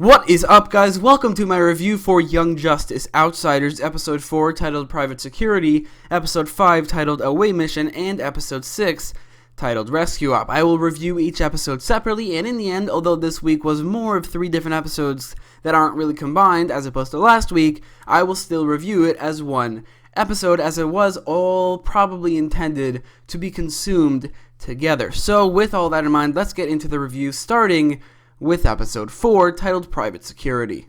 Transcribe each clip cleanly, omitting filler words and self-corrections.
What is up, guys? Welcome to my review for Young Justice Outsiders, Episode 4 titled Private Security, Episode 5 titled Away Mission, and Episode 6 titled Rescue Op. I will review each episode separately, and in the end, although this week was more of 3 different episodes that aren't really combined as opposed to last week, I will still review it as one episode, as it was all probably intended to be consumed together. So with all that in mind, let's get into the review, starting with Episode 4, titled Private Security.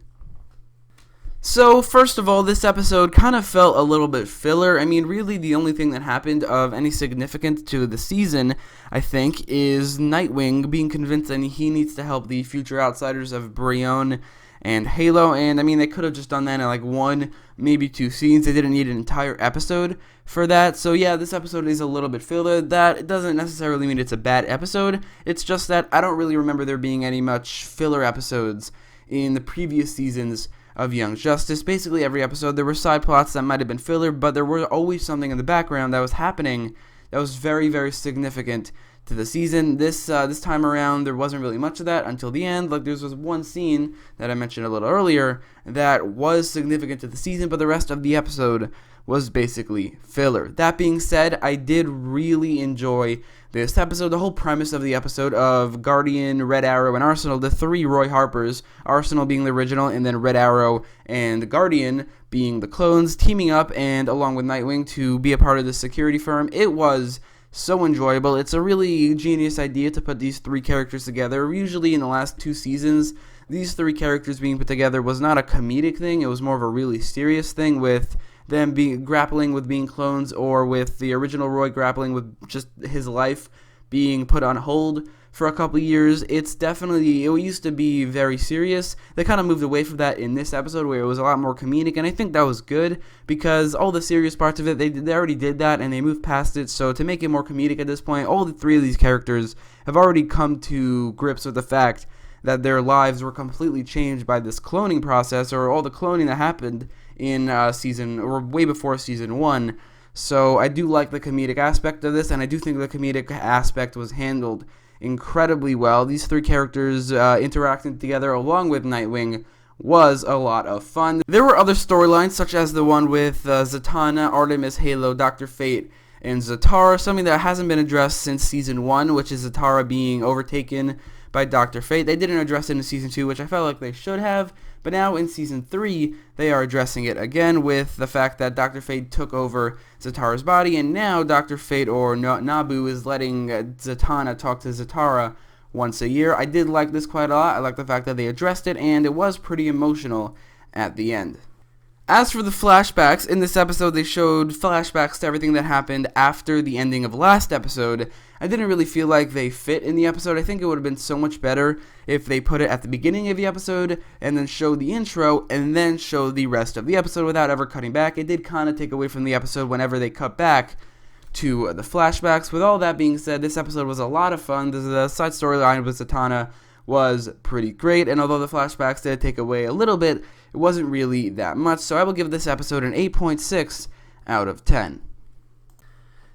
So, first of all, this episode kind of felt a little bit filler. I mean, really, the only thing that happened of any significance to the season, I think, is Nightwing being convinced that he needs to help the future outsiders of Brion and Halo, and I mean, they could have just done that in like 1, maybe 2 scenes. They didn't need an entire episode for that. So yeah, this episode is a little bit filler. That doesn't necessarily mean it's a bad episode. It's just that I don't really remember there being any much filler episodes in the previous seasons of Young Justice. Basically every episode there were side plots that might have been filler, but there was always something in the background that was happening that was very, very significant to the season. This time around, there wasn't really much of that until the end. Like, there was one scene that I mentioned a little earlier that was significant to the season, but the rest of the episode was basically filler. That being said, I did really enjoy this episode. The whole premise of the episode of Guardian, Red Arrow, and Arsenal, the 3 Roy Harpers, Arsenal being the original, and then Red Arrow and Guardian being the clones, teaming up and along with Nightwing to be a part of the security firm. It was so enjoyable. It's a really genius idea to put these 3 characters together. Usually in the last 2 seasons, these 3 characters being put together was not a comedic thing. It was more of a really serious thing, with them grappling with being clones, or with the original Roy grappling with just his life being put on hold for a couple years. It used to be very serious. They kind of moved away from that in this episode, where it was a lot more comedic, and I think that was good, because all the serious parts of it, they already did that, and they moved past it. So to make it more comedic at this point, all the 3 of these characters have already come to grips with the fact that their lives were completely changed by this cloning process, or all the cloning that happened in season, or way before season 1. So I do like the comedic aspect of this, and I do think the comedic aspect was handled incredibly well. These 3 characters interacting together along with Nightwing was a lot of fun. There were other storylines, such as the one with Zatanna, Artemis, Halo, Dr. Fate, and Zatara, something that hasn't been addressed since season 1, which is Zatara being overtaken by Dr. Fate. They didn't address it in season 2, which I felt like they should have, but now in season 3, they are addressing it again with the fact that Dr. Fate took over Zatara's body, and now Dr. Fate, or Nabu, is letting Zatanna talk to Zatara once a year. I did like this quite a lot. I like the fact that they addressed it, and it was pretty emotional at the end. As for the flashbacks, in this episode they showed flashbacks to everything that happened after the ending of last episode. I didn't really feel like they fit in the episode. I think it would have been so much better if they put it at the beginning of the episode and then show the intro and then show the rest of the episode without ever cutting back. It did kind of take away from the episode whenever they cut back to the flashbacks. With all that being said, this episode was a lot of fun. The side storyline with Zatanna was pretty great, and although the flashbacks did take away a little bit, it wasn't really that much, so I will give this episode an 8.6 out of 10.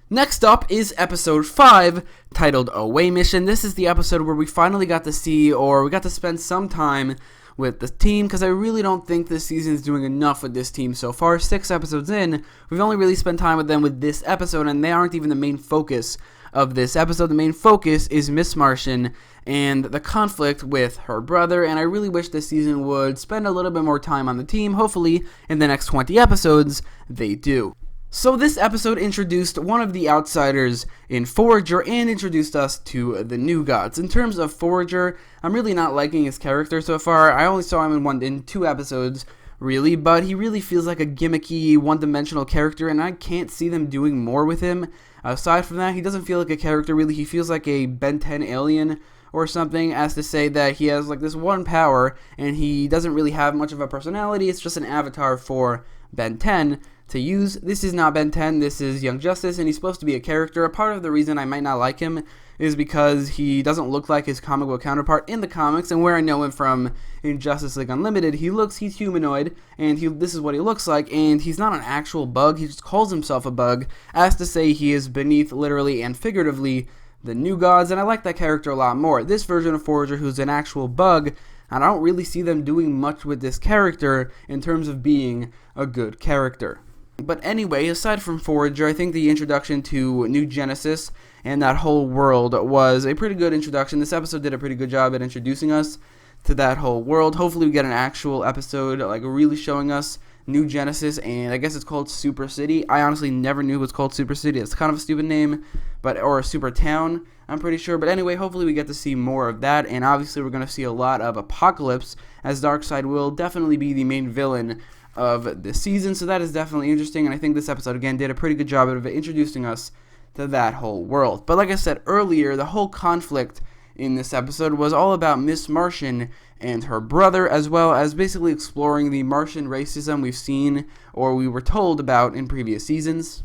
Next up is Episode 5, titled Away Mission. This is the episode where we finally got to see, or we got to spend some time with the team, because I really don't think this season is doing enough with this team so far. 6 episodes in, we've only really spent time with them with this episode, and they aren't even the main focus of this episode. The main focus is Miss Martian and the conflict with her brother, and I really wish this season would spend a little bit more time on the team. Hopefully, in the next 20 episodes, they do. So this episode introduced one of the outsiders in Forager and introduced us to the New Gods. In terms of Forager, I'm really not liking his character so far. I only saw him in 2 episodes, really, but he really feels like a gimmicky, one-dimensional character, and I can't see them doing more with him. Aside from that, he doesn't feel like a character, really. He feels like a Ben 10 alien or something, as to say that he has like this one power, and he doesn't really have much of a personality. It's just an avatar for Ben 10 to use. This is not Ben 10, this is Young Justice, and he's supposed to be a character. A part of the reason I might not like him is because he doesn't look like his comic book counterpart in the comics, and where I know him from in Justice League Unlimited, he's humanoid, and this is what he looks like, and he's not an actual bug. He just calls himself a bug, as to say he is beneath, literally and figuratively, the New Gods, and I like that character a lot more. This version of Forager, who's an actual bug, and I don't really see them doing much with this character in terms of being a good character. But anyway, aside from Forager, I think the introduction to New Genesis and that whole world was a pretty good introduction. This episode did a pretty good job at introducing us to that whole world. Hopefully we get an actual episode, like really showing us New Genesis, and I guess it's called Super City. I honestly never knew it was called Super City. It's kind of a stupid name, or a super town, I'm pretty sure. But anyway, hopefully we get to see more of that, and obviously we're going to see a lot of Apocalypse, as Darkseid will definitely be the main villain of the season, so that is definitely interesting, and I think this episode, again, did a pretty good job of introducing us to that whole world. But like I said earlier, the whole conflict in this episode was all about Miss Martian and her brother, as well as basically exploring the Martian racism we've seen, or we were told about in previous seasons.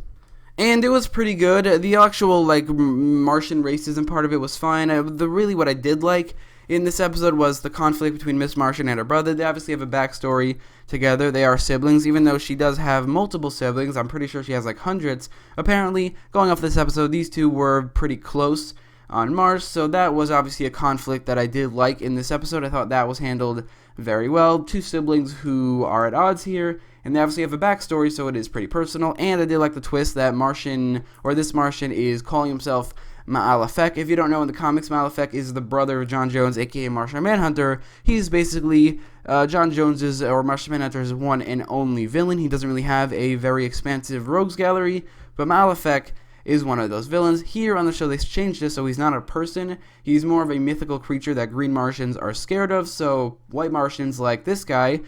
And it was pretty good. The actual, Martian racism part of it was fine. Really what I did like in this episode was the conflict between Miss Martian and her brother. They obviously have a backstory together. They are siblings, even though she does have multiple siblings. I'm pretty sure she has hundreds. Apparently, going off this episode, these two were pretty close on Mars, so that was obviously a conflict that I did like in this episode. I thought that was handled very well. Two siblings who are at odds here, and they obviously have a backstory, so it is pretty personal. And I did like the twist that this Martian is calling himself Ma'alefek. If you don't know, in the comics, Ma'alefek is the brother of John Jones, aka Martian Manhunter. He's basically John Jones's, or Martian Manhunter's, one and only villain. He doesn't really have a very expansive rogues gallery, but Ma'alefek is one of those villains. Here on the show, they changed this, so he's not a person. He's more of a mythical creature that green Martians are scared of, so white Martians like this guy,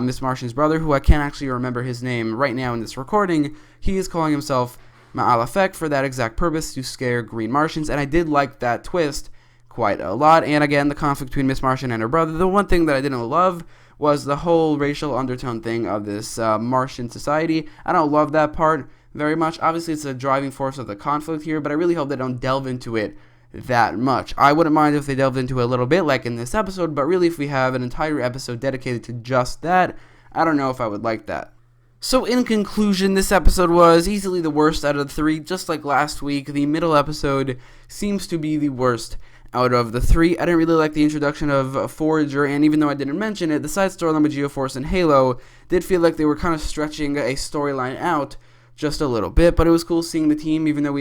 Miss Martian's brother, who I can't actually remember his name right now in this recording, he is calling himself Ma'alefek for that exact purpose, to scare green Martians, and I did like that twist quite a lot. And again, the conflict between Miss Martian and her brother. The one thing that I didn't love was the whole racial undertone thing of this Martian society. I don't love that part very much. Obviously, it's a driving force of the conflict here, but I really hope they don't delve into it that much. I wouldn't mind if they delved into it a little bit, like in this episode, but really if we have an entire episode dedicated to just that, I don't know if I would like that. So in conclusion, this episode was easily the worst out of the three. Just like last week, the middle episode seems to be the worst out of the three. I didn't really like the introduction of Forager, and even though I didn't mention it, the side storyline with Geoforce and Halo did feel like they were kind of stretching a storyline out just a little bit, but it was cool seeing the team, even though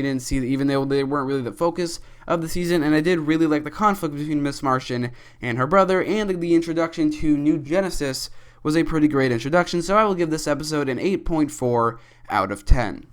they weren't really the focus of the season. And I did really like the conflict between Miss Martian and her brother, and the introduction to New Genesis was a pretty great introduction, so I will give this episode an 8.4 out of 10.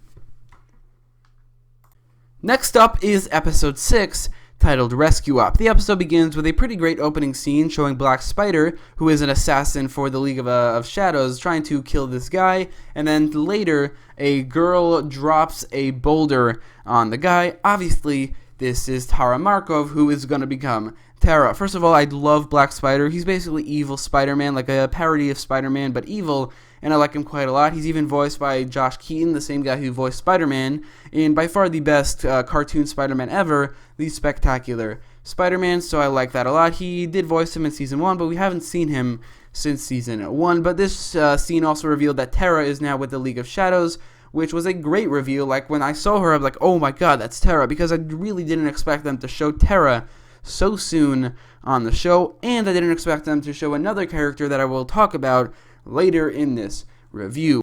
Next up is episode 6, titled Rescue Op. The episode begins with a pretty great opening scene showing Black Spider, who is an assassin for the League of Shadows, trying to kill this guy, and then later a girl drops a boulder on the guy. Obviously, this is Tara Markov, who is going to become Terra. First of all, I love Black Spider. He's basically evil Spider-Man, like a parody of Spider-Man, but evil, and I like him quite a lot. He's even voiced by Josh Keaton, the same guy who voiced Spider-Man, in by far the best cartoon Spider-Man ever, the Spectacular Spider-Man, so I like that a lot. He did voice him in Season 1, but we haven't seen him since Season 1. But this scene also revealed that Terra is now with the League of Shadows, which was a great reveal. Like, when I saw her, I'm like, oh my god, that's Terra, because I really didn't expect them to show Terra so soon on the show, and I didn't expect them to show another character that I will talk about later in this review.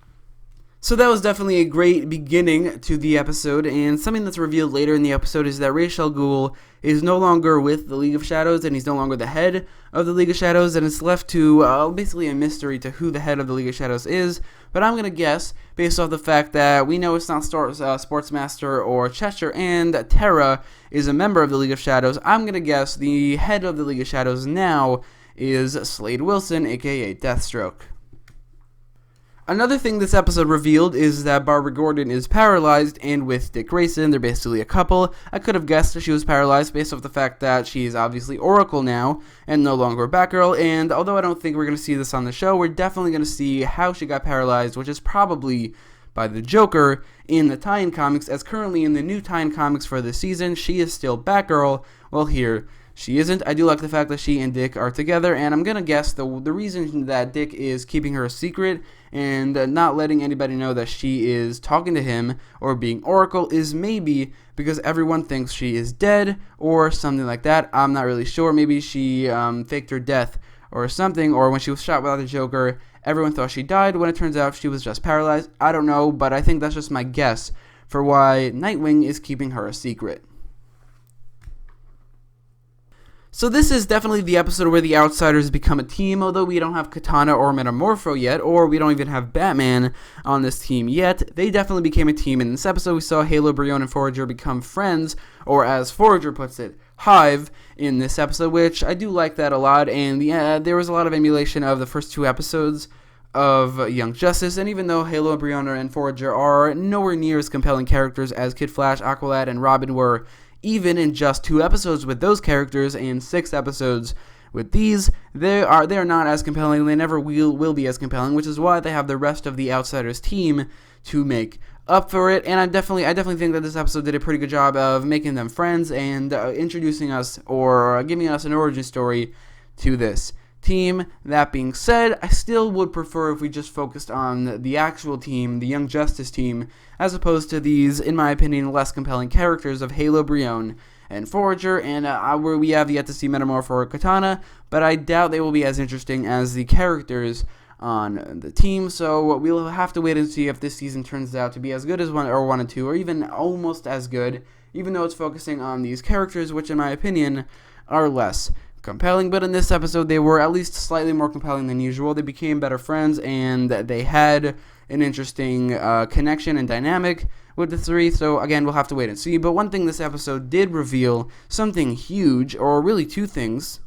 So that was definitely a great beginning to the episode, and something that's revealed later in the episode is that Ra's al Ghul is no longer with the League of Shadows, and he's no longer the head of the League of Shadows, and it's left to basically a mystery to who the head of the League of Shadows is. But I'm going to guess, based off the fact that we know it's not Sportsmaster or Cheshire, and Terra is a member of the League of Shadows, I'm going to guess the head of the League of Shadows now is Slade Wilson, aka Deathstroke. Another thing this episode revealed is that Barbara Gordon is paralyzed, and with Dick Grayson, they're basically a couple. I could have guessed that she was paralyzed based off the fact that she's obviously Oracle now, and no longer a Batgirl, and although I don't think we're going to see this on the show, we're definitely going to see how she got paralyzed, which is probably by the Joker in the tie-in comics, as currently in the new tie-in comics for this season, she is still Batgirl, while here she isn't. I do like the fact that she and Dick are together, and I'm going to guess the reason that Dick is keeping her a secret and not letting anybody know that she is talking to him or being Oracle is maybe because everyone thinks she is dead or something like that. I'm not really sure. Maybe she faked her death or something, or when she was shot without the Joker, everyone thought she died when it turns out she was just paralyzed. I don't know, but I think that's just my guess for why Nightwing is keeping her a secret. So this is definitely the episode where the Outsiders become a team, although we don't have Katana or Metamorpho yet, or we don't even have Batman on this team yet. They definitely became a team. In this episode, we saw Halo, Brion, and Forager become friends, or as Forager puts it, Hive, in this episode, which I do like that a lot, and there was a lot of emulation of the first 2 episodes of Young Justice, and even though Halo, Brion, and Forager are nowhere near as compelling characters as Kid Flash, Aqualad, and Robin were, even in just 2 episodes with those characters and 6 episodes with these, they are not as compelling. They never will be as compelling, which is why they have the rest of the Outsiders team to make up for it. And I definitely think that this episode did a pretty good job of making them friends and introducing us or giving us an origin story to this team. That being said, I still would prefer if we just focused on the actual team, the Young Justice team, as opposed to these, in my opinion, less compelling characters of Halo, Brion, and Forager, and where we have yet to see Metamorpho or Katana, but I doubt they will be as interesting as the characters on the team, so we'll have to wait and see if this season turns out to be as good as 1 and 2, or even almost as good, even though it's focusing on these characters, which in my opinion are less compelling. But in this episode, they were at least slightly more compelling than usual. They became better friends, and they had an interesting connection and dynamic with the 3, so again, we'll have to wait and see. But one thing this episode did reveal, something huge, or really 2 things.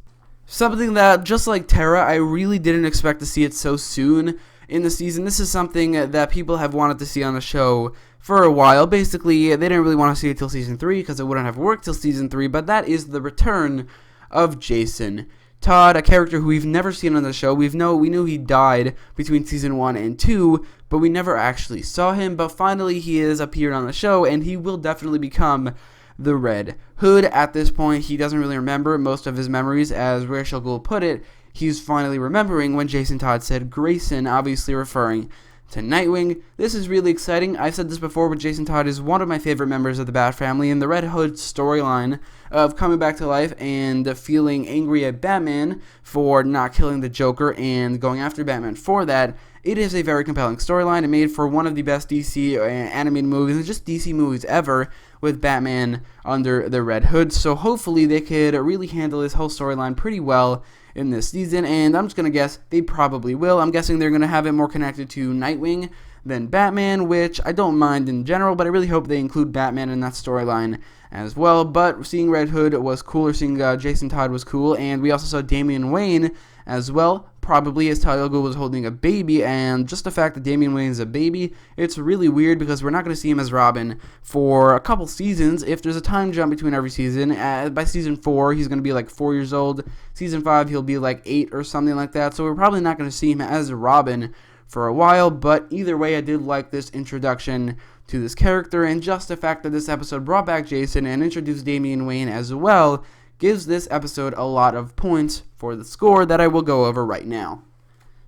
Something that, just like Terra, I really didn't expect to see it so soon in the season. This is something that people have wanted to see on the show for a while. Basically, they didn't really want to see it till Season 3 because it wouldn't have worked till Season 3, but that is the return of Jason Todd, a character who we've never seen on the show. We knew he died between Season 1 and 2, but we never actually saw him. But finally, he has appeared on the show, and he will definitely become the Red Hood. At this point, he doesn't really remember most of his memories. As Ra's al Ghul put it, he's finally remembering when Jason Todd said Grayson, obviously referring to Nightwing. This is really exciting. I've said this before, but Jason Todd is one of my favorite members of the Bat family, and the Red Hood storyline of coming back to life and feeling angry at Batman for not killing the Joker and going after Batman for that, it is a very compelling storyline. It made for one of the best DC animated movies, and just DC movies ever, with Batman under the Red Hood. So hopefully they could really handle this whole storyline pretty well in this season, and I'm just going to guess they probably will. I'm guessing they're going to have it more connected to Nightwing than Batman, which I don't mind in general, but I really hope they include Batman in that storyline as well. But seeing Red Hood was cool, or seeing Jason Todd was cool, and we also saw Damian Wayne as well, probably as Talia al Ghul was holding a baby, and just the fact that Damian Wayne is a baby, it's really weird because we're not going to see him as Robin for a couple seasons. If there's a time jump between every season, by season 4, he's going to be like 4 years old. Season 5, he'll be like 8 or something like that, so we're probably not going to see him as Robin for a while. But either way, I did like this introduction to this character, and just the fact that this episode brought back Jason and introduced Damian Wayne as well gives this episode a lot of points for the score that I will go over right now.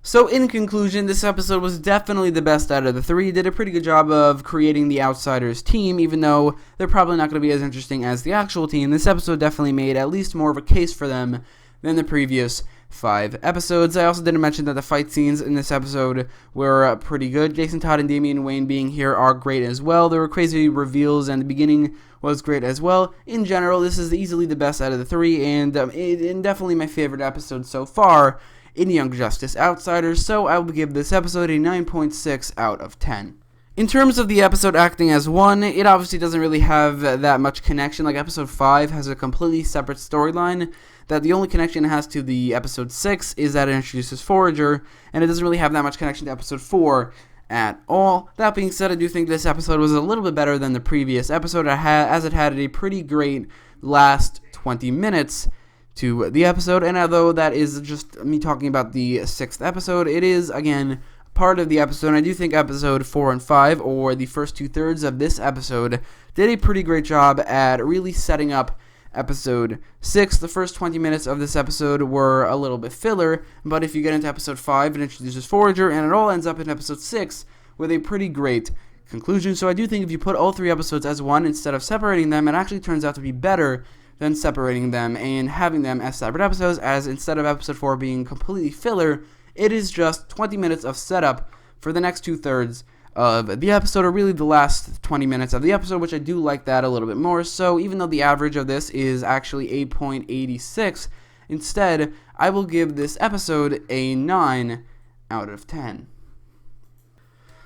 So in conclusion, this episode was definitely the best out of the 3. It did a pretty good job of creating the Outsiders team, even though they're probably not going to be as interesting as the actual team. This episode definitely made at least more of a case for them than the previous 5 episodes. I also didn't mention that the fight scenes in this episode were pretty good. Jason Todd and Damian Wayne being here are great as well. There were crazy reveals, and the beginning was great as well. In general, this is easily the best out of the 3, and definitely my favorite episode so far in Young Justice Outsiders, so I will give this episode a 9.6 out of 10. In terms of the episode acting as one, it obviously doesn't really have that much connection. Like, episode 5 has a completely separate storyline, that the only connection it has to the episode 6 is that it introduces Forager, and it doesn't really have that much connection to episode 4 at all. That being said, I do think this episode was a little bit better than the previous episode, as it had a pretty great last 20 minutes to the episode, and although that is just me talking about the 6th episode, it is, again, part of the episode, and I do think episode 4 and 5, or the first 2/3 of this episode, did a pretty great job at really setting up episode 6. The first 20 minutes of this episode were a little bit filler, but if you get into episode 5, it introduces Forager, and it all ends up in episode 6 with a pretty great conclusion. So I do think if you put all 3 episodes as one instead of separating them, it actually turns out to be better then separating them and having them as separate episodes, as instead of episode 4 being completely filler, it is just 20 minutes of setup for the next 2/3 of the episode, or really the last 20 minutes of the episode, which I do like that a little bit more. So even though the average of this is actually 8.86, instead, I will give this episode a 9 out of 10.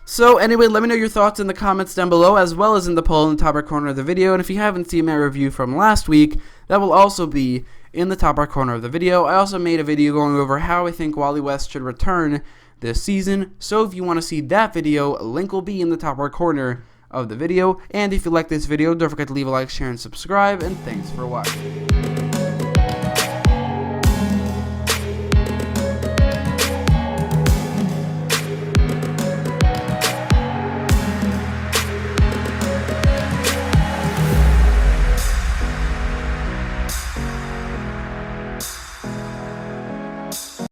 So anyway, let me know your thoughts in the comments down below, as well as in the poll in the top right corner of the video. And if you haven't seen my review from last week, that will also be in the top right corner of the video. I also made a video going over how I think Wally West should return this season. So if you want to see that video, a link will be in the top right corner of the video. And if you like this video, don't forget to leave a like, share, and subscribe. And thanks for watching.